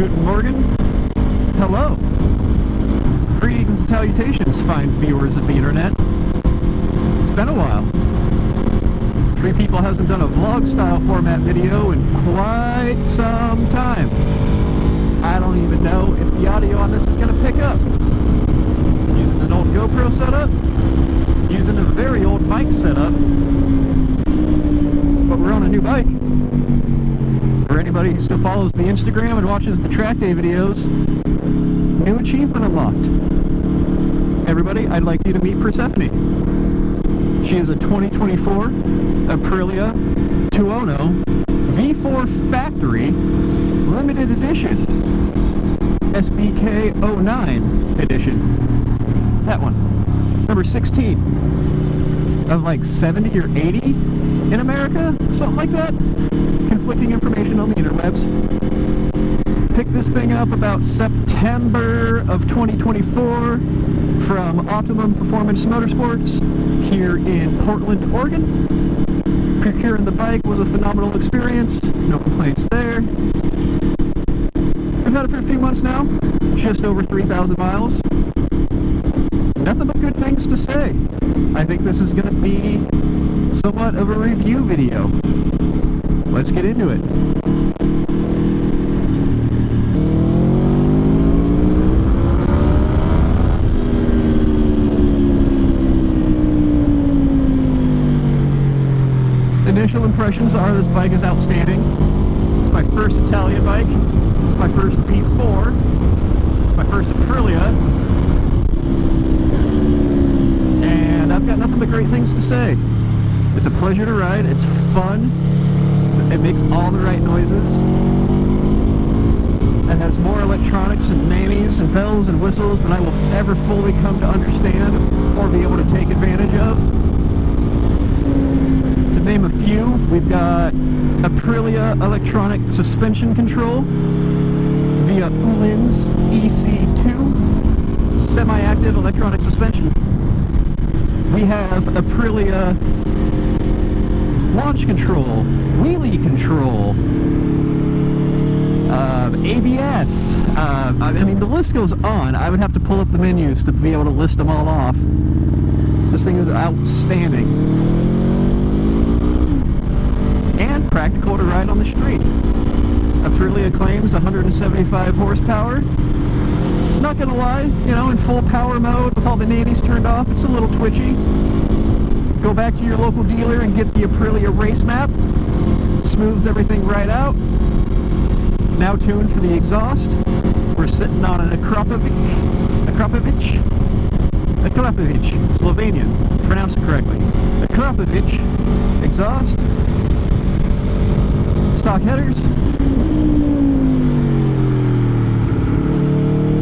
Guten Morgen. Hello. Greetings and salutations, fine viewers of the internet. It's been a while. Tree People hasn't done a vlog-style format video in quite some time. I don't even know if the audio on this is going to pick up. Using an old GoPro setup, using a very old mic setup, but we're on a new bike. For anybody who still follows the Instagram and watches the track day videos, new achievement unlocked. Everybody, I'd like you to meet Persephone. She is a 2024 Aprilia Tuono V4 Factory Limited Edition SBK 09 Edition. That one. Number 16 of like 70 or 80 in America, something like that. Conflicting information on the interwebs. Picked this thing up about September of 2024 from Optimum Performance Motorsports here in Portland, Oregon. Procuring the bike was a phenomenal experience. No complaints there. We've had it for a few months now. Just over 3,000 miles. Nothing but good things to say. I think this is going to be somewhat of a review video. Let's get into it. Initial impressions are this bike is outstanding. It's my first Italian bike. It's my first V4. It's my first Aprilia. And I've got nothing but great things to say. It's a pleasure to ride. It's fun. It makes all the right noises. It has more electronics and nannies and bells and whistles than I will ever fully come to understand or be able to take advantage of. To name a few, we've got Aprilia electronic suspension control via Uhlin's EC2 semi-active electronic suspension. We have Aprilia launch control, wheelie control, ABS. I mean, the list goes on. I would have to pull up the menus to be able to list them all off. This thing is outstanding. And practical to ride on the street. Aprilia claims 175 horsepower. Not gonna lie, you know, in full power mode with all the nannies turned off, it's a little twitchy. Go back to your local dealer and get the Aprilia race map. Smooths everything right out. Now tuned for the exhaust. We're sitting on an Akrapovic, Slovenian, pronounce it correctly. Akrapovic exhaust. Stock headers.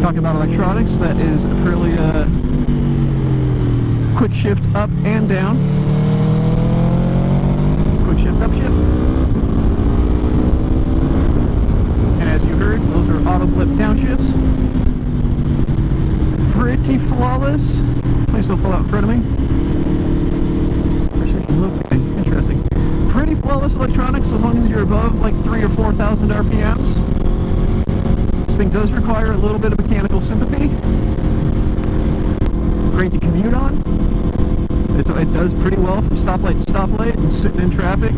Talking about electronics, that is Aprilia quick shift up and down. Quick shift, upshift. And as you heard, those are auto blip downshifts. Pretty flawless. Please don't fall out in front of me. Okay, interesting. Pretty flawless electronics as long as you're above like 3,000 or 4,000 RPMs. This thing does require a little bit of mechanical sympathy. Great to commute on. It does pretty well from stoplight to stoplight and sitting in traffic.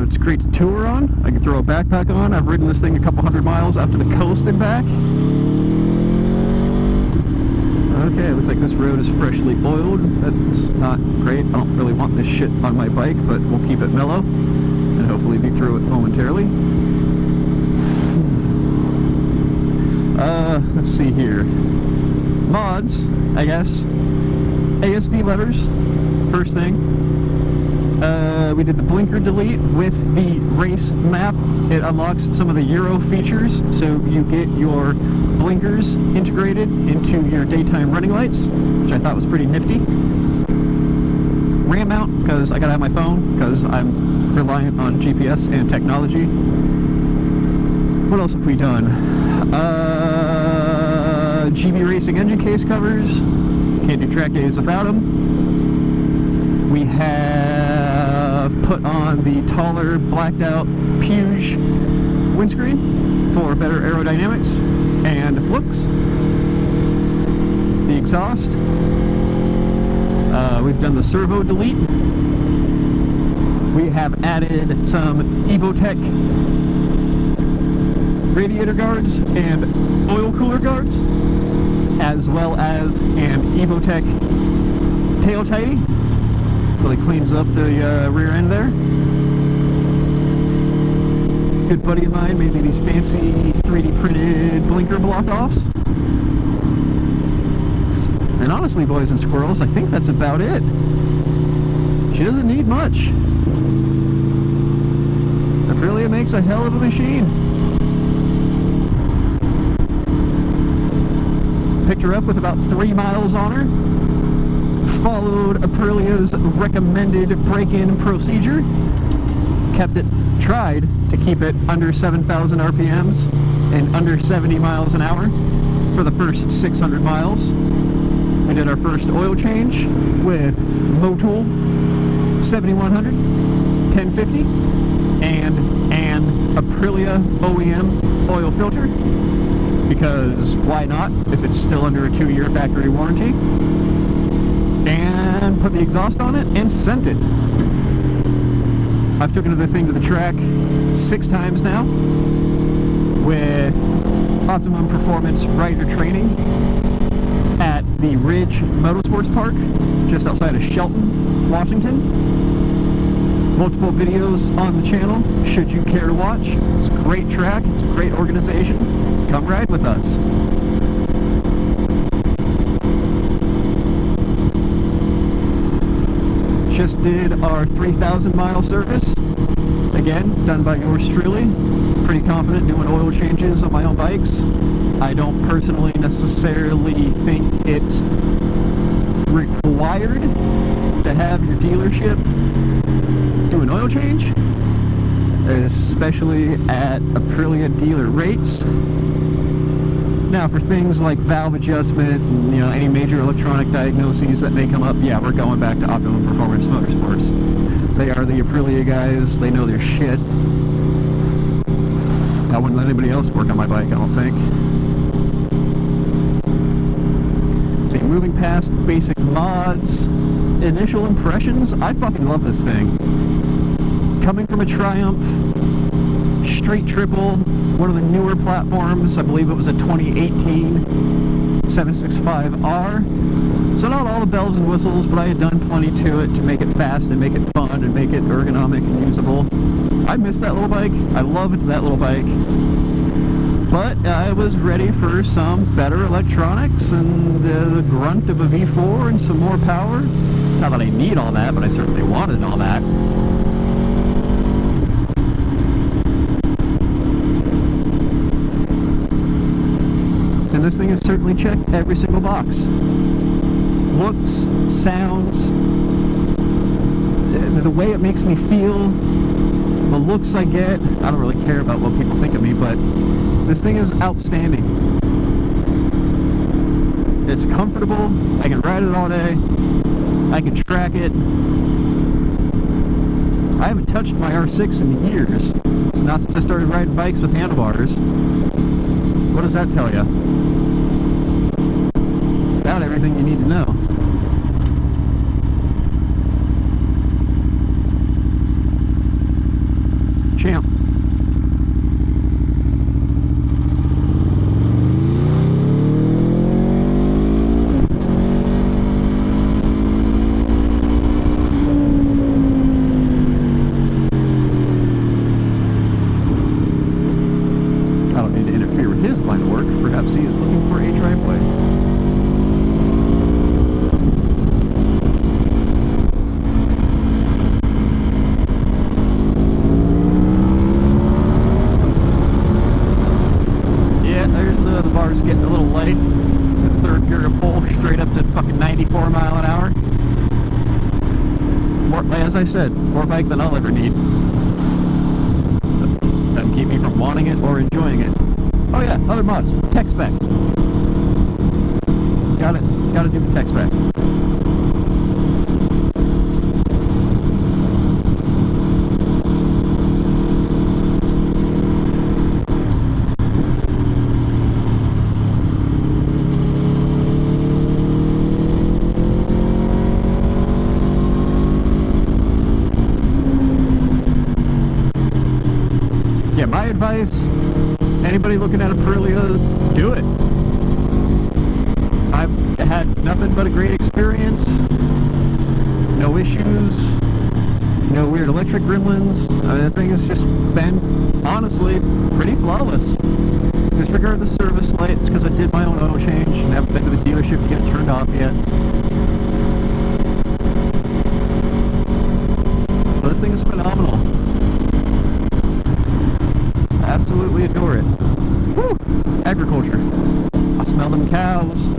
It's great to tour on. I can throw a backpack on. I've ridden this thing a couple hundred miles out to the coast and back. Okay, it looks like this road is freshly oiled. That's not great. I don't really want this shit on my bike, but we'll keep it mellow and hopefully be through it momentarily. Let's see here. Mods, I guess. ASV levers, first thing. We did the blinker delete with the race map. It unlocks some of the Euro features, so you get your blinkers integrated into your daytime running lights, which I thought was pretty nifty. RAM mount, because I gotta have my phone, because I'm reliant on GPS and technology. What else have we done? GB Racing engine case covers. Can't do track days without them. We have put on the taller, blacked out Puge windscreen for better aerodynamics and looks. The exhaust. We've done the servo delete. We have added some Evotech radiator guards and oil cooler guards, as well as an Evotech tail tidy. Really cleans up the rear end there. Good buddy of mine made me these fancy 3D printed blinker block-offs. And honestly, boys and squirrels, I think that's about it. She doesn't need much. Aprilia makes a hell of a machine. Picked her up with about 3 miles on her. Followed Aprilia's recommended break-in procedure. Tried to keep it under 7,000 RPMs and under 70 miles an hour for the first 600 miles. We did our first oil change with Motul 7100, 1050, and an Aprilia OEM oil filter, because why not if it's still under a 2-year factory warranty, and put the exhaust on it and sent it. I've taken the thing to the track 6 times now with Optimum Performance Rider Training at the Ridge Motorsports Park just outside of Shelton, Washington. Multiple videos on the channel should you care to watch. It's a great track, it's a great organization. Come ride with us. Just did our 3,000 mile service. Again, done by yours truly. Pretty confident doing oil changes on my own bikes. I don't personally necessarily think it's required to have your dealership do an oil change, especially at Aprilia dealer rates. Now, for things like valve adjustment and, any major electronic diagnoses that may come up, yeah, we're going back to Optimum Performance Motorsports. They are the Aprilia guys. They know their shit. I wouldn't let anybody else work on my bike, I don't think. So, moving past basic mods, initial impressions, I fucking love this thing. Coming from a Triumph, straight triple, one of the newer platforms, I believe it was a 2018 765R. So not all the bells and whistles, but I had done plenty to it to make it fast and make it fun and make it ergonomic and usable. I missed that little bike. I loved that little bike. But I was ready for some better electronics and the grunt of a V4 and some more power. Not that I need all that, but I certainly wanted all that. And this thing has certainly checked every single box. Looks, sounds, the way it makes me feel, the looks I get. I don't really care about what people think of me, but this thing is outstanding. It's comfortable. I can ride it all day. I can track it. I haven't touched my R6 in years. It's not since I started riding bikes with handlebars. What does that tell you? About everything you need to know. Champ. I don't need to interfere with his line of work. Perhaps he is looking for a driveway. Getting a little light. The third gear to pull straight up to fucking 94 mile an hour. More, as I said, more bike than I'll ever need. Doesn't keep me from wanting it or enjoying it. Oh yeah, other mods. Tech spec. Gotta do the tech spec. advice, anybody looking at Aprilia, do it. I've had nothing but a great experience. No issues. No weird electric gremlins. I mean, the thing has just been, honestly, pretty flawless. Disregard the service light. It's because I did my own oil change and haven't been to the dealership to get it turned off yet. But this thing is phenomenal. I absolutely adore it. Woo! Agriculture. I smell them cows.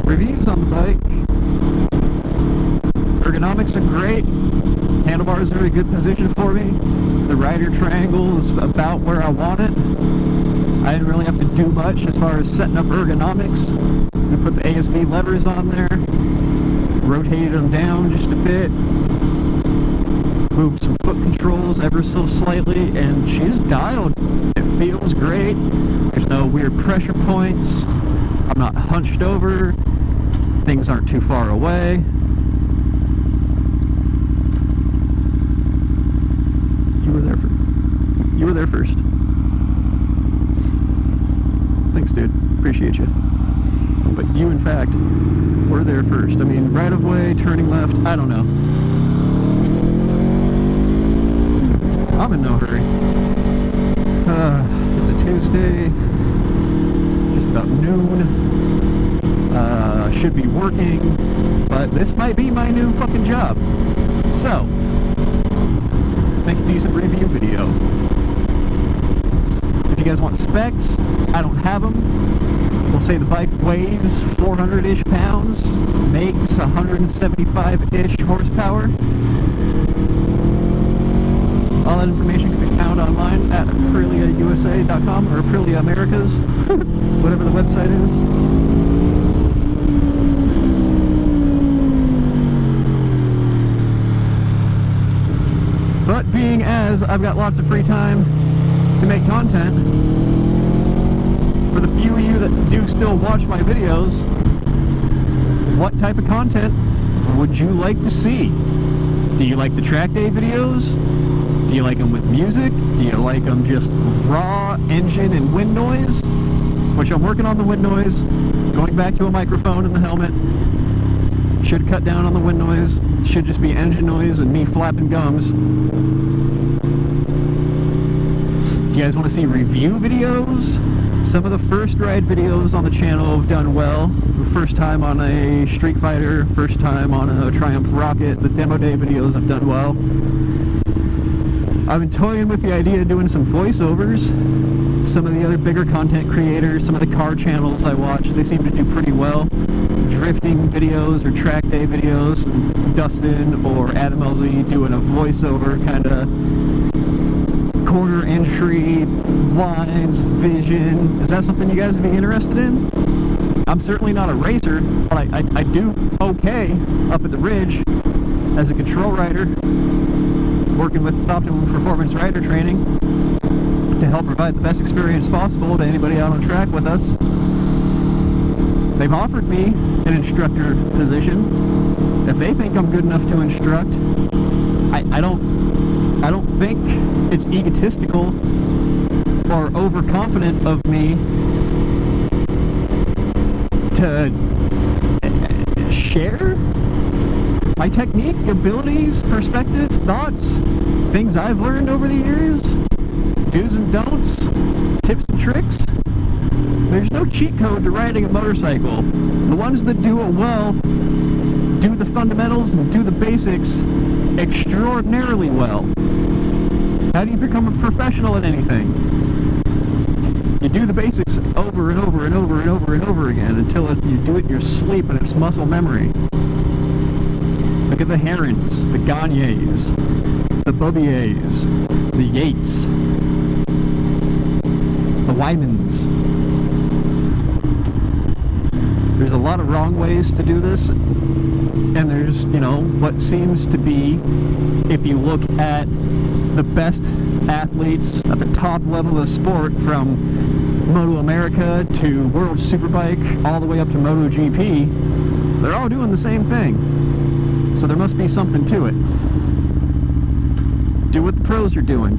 Reviews on the bike. Ergonomics are great. Handlebars are in a good position for me. The rider triangle is about where I want it. I didn't really have to do much as far as setting up ergonomics. We put the ASV levers on there, rotated them down just a bit, moved some foot controls ever so slightly, and she's dialed. It feels great. There's no weird pressure points. I'm not hunched over. Things aren't too far away. You were there first. Thanks, dude. Appreciate you. But you, in fact, were there first. I mean, right of way, turning left, I don't know. I'm in no hurry. It's a Tuesday, just about noon. Should be working, but this might be my new fucking job. So, let's make a decent review video. If you guys want specs, I don't have them. We'll say the bike weighs 400-ish pounds, makes 175-ish horsepower. All that information can be found online at ApriliaUSA.com or Aprilia Americas, whatever the website is. But being as I've got lots of free time to make content, for the few of you that do still watch my videos, what type of content would you like to see? Do you like the track day videos? Do you like them with music? Do you like them just raw engine and wind noise? Which I'm working on the wind noise, going back to a microphone in the helmet. Should cut down on the wind noise. Should just be engine noise and me flapping gums. Do you guys want to see review videos? Some of the first ride videos on the channel have done well. First time on a Street Fighter, first time on a Triumph Rocket. The demo day videos have done well. I've been toying with the idea of doing some voiceovers. Some of the other bigger content creators, some of the car channels I watch, they seem to do pretty well. Drifting videos or track day videos, Dustin or Adam LZ doing a voiceover kind of corner entry, lines, vision. Is that something you guys would be interested in? I'm certainly not a racer, but I do okay up at the ridge as a control rider, working with Optimum Performance Rider Training to help provide the best experience possible to anybody out on track with us. They've offered me an instructor position. If they think I'm good enough to instruct, I don't think it's egotistical or overconfident of me to share my technique, abilities, perspective, thoughts, things I've learned over the years, do's and don'ts, tips and tricks. There's no cheat code to riding a motorcycle. The ones that do it well do the fundamentals and do the basics extraordinarily well. How do you become a professional at anything? You do the basics over and over and over and over and over again until you do it in your sleep and it's muscle memory. Look at the Herons, the Gagnes, the Bobiers, the Yates, the Wymans. There's a lot of wrong ways to do this. And there's, you know, what seems to be, if you look at the best athletes at the top level of the sport, from Moto America to World Superbike all the way up to MotoGP, they're all doing the same thing. So there must be something to it. Do what the pros are doing,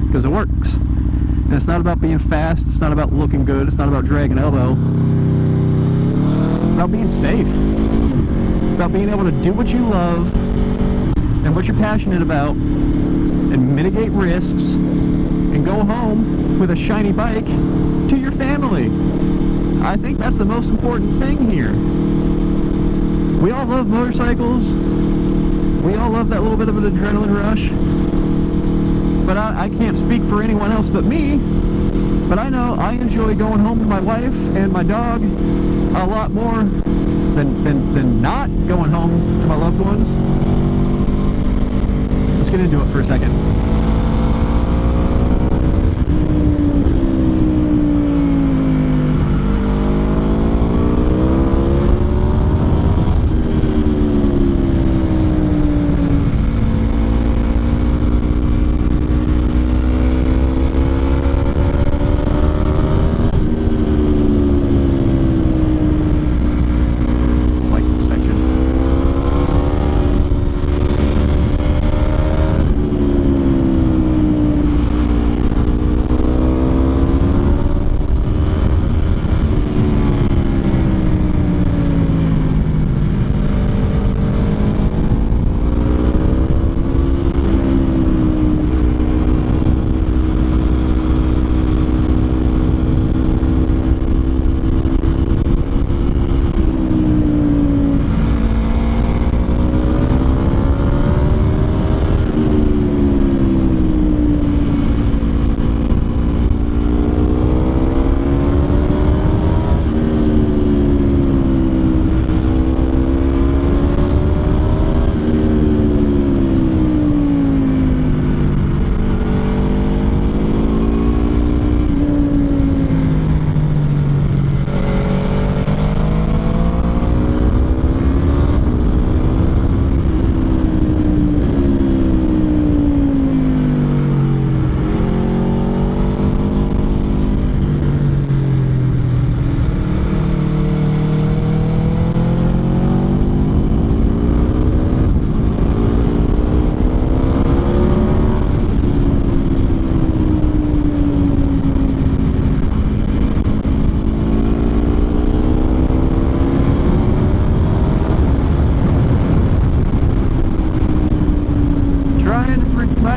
because it works. And it's not about being fast, it's not about looking good, it's not about dragging elbow. It's about being safe. It's about being able to do what you love and what you're passionate about and mitigate risks and go home with a shiny bike to your family. I think that's the most important thing here. We all love motorcycles. We all love that little bit of an adrenaline rush. But I can't speak for anyone else but me. But I know I enjoy going home to my wife and my dog a lot more than not going home to my loved ones. Let's get into it for a second.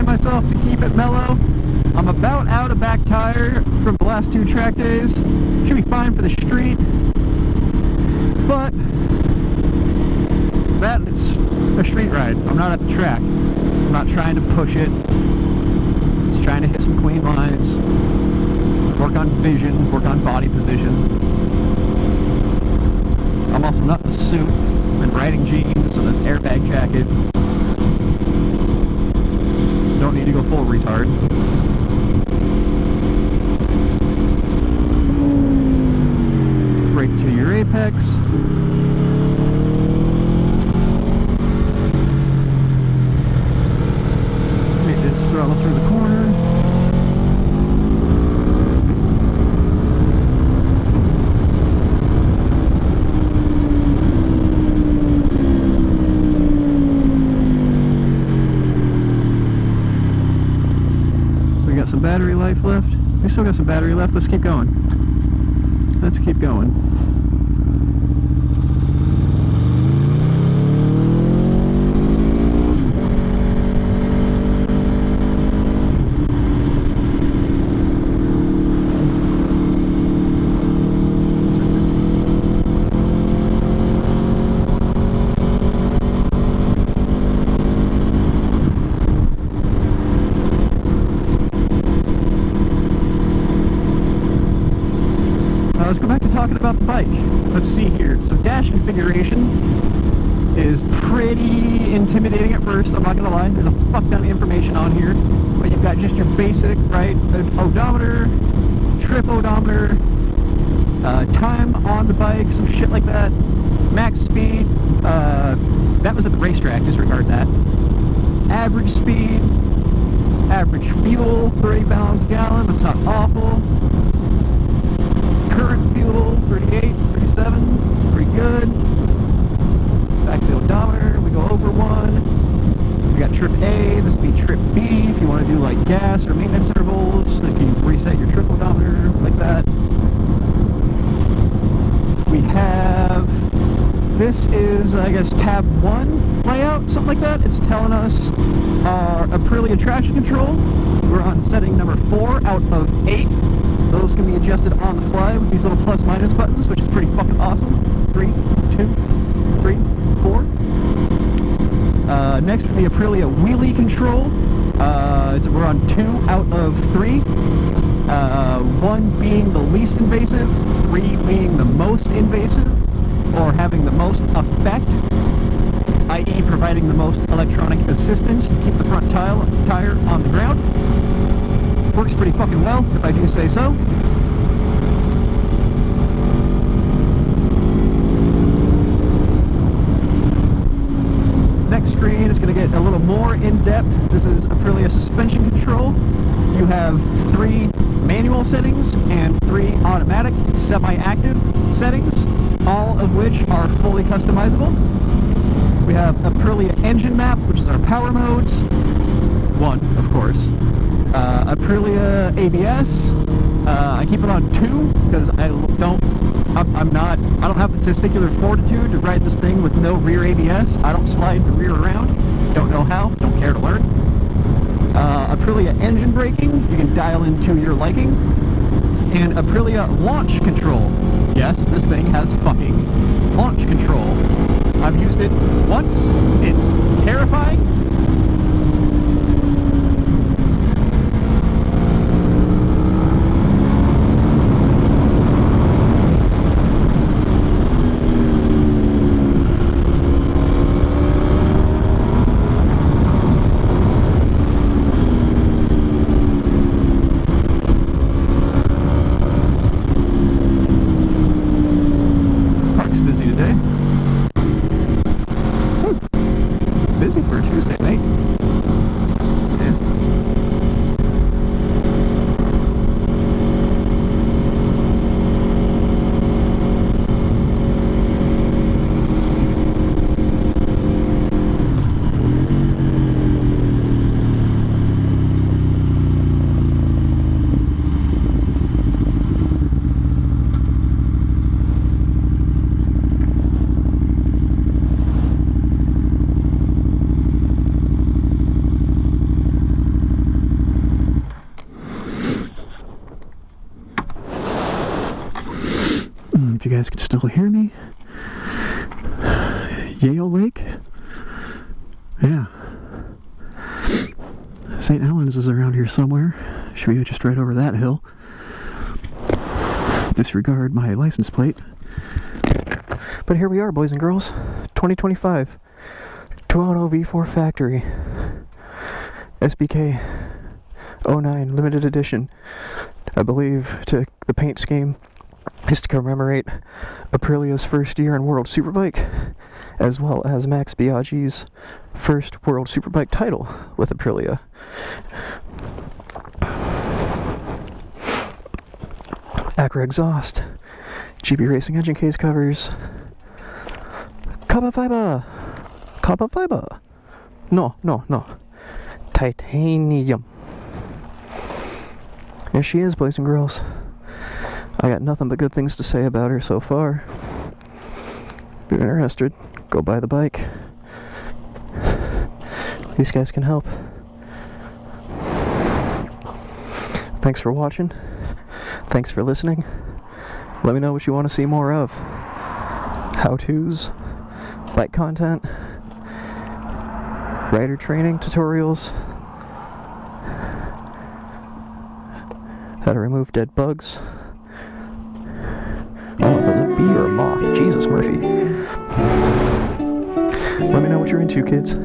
Myself to keep it mellow. I'm about out of back tire from the last 2 track days. Should be fine for the street, but that is a street ride. I'm not at the track. I'm not trying to push it. Just trying to hit some clean lines, work on vision, work on body position. I'm also not in a suit and riding jeans and an airbag jacket. Don't need to go full retard. Brake to your apex. Maintenance throttle through the corner. Some battery life left. We still got some battery left. Let's keep going. Let's keep going. Let's go back to talking about the bike. Let's see here. So dash configuration is pretty intimidating at first, I'm not gonna lie. There's a fuck ton of information on here. But you've got just your basic, right, odometer, trip odometer, time on the bike, some shit like that. Max speed, that was at the racetrack, disregard that. Average speed, average fuel, 30 pounds a gallon, that's not awful. Current fuel, 38, 37, it's pretty good. Back to the odometer, we go over 1. We got trip A, this would be trip B if you want to do like gas or maintenance intervals, if you reset your trip odometer like that. We have, this is I guess tab 1 layout, something like that. It's telling us our Aprilia traction control. We're on setting number 4 out of 8. Those can be adjusted on the fly with these little plus minus buttons, which is pretty fucking awesome. 3, 2, 3, 4. Next would be Aprilia wheelie control. So we're on 2 out of 3. 1 being the least invasive, 3 being the most invasive, or having the most effect, i.e. providing the most electronic assistance to keep the front tire on the ground. Works pretty fucking well, if I do say so. Next screen is going to get a little more in-depth. This is Aprilia suspension control. You have 3 manual settings and 3 automatic semi-active settings, all of which are fully customizable. We have Aprilia engine map, which is our power modes. 1, of course. Aprilia ABS. I keep it on 2 because I don't have the testicular fortitude to ride this thing with no rear ABS. I don't slide the rear around. Don't know how. Don't care to learn. Aprilia engine braking, you can dial into your liking. And Aprilia launch control. Yes, this thing has fucking launch control. I've used it once. It's terrifying. Busy for a Tuesday night. Yeah. If you guys can still hear me. Yale Lake. Yeah. St. Helens is around here somewhere. Should be just right over that hill. Disregard my license plate. But here we are, boys and girls. 2025. Tuono V4 Factory. SBK 09 Limited Edition. I believe the paint scheme is to commemorate Aprilia's first year in World Superbike, as well as Max Biaggi's first World Superbike title with Aprilia. Acra exhaust, GB Racing engine case covers, carbon fiber, no, titanium. There she is, boys and girls. I got nothing but good things to say about her so far. If you're interested, go buy the bike. These guys can help. Thanks for watching. Thanks for listening. Let me know what you want to see more of. How-tos, bike content, rider training tutorials, how to remove dead bugs. I don't know if that was a bee or a moth. Jesus, Murphy. Let me know what you're into, kids.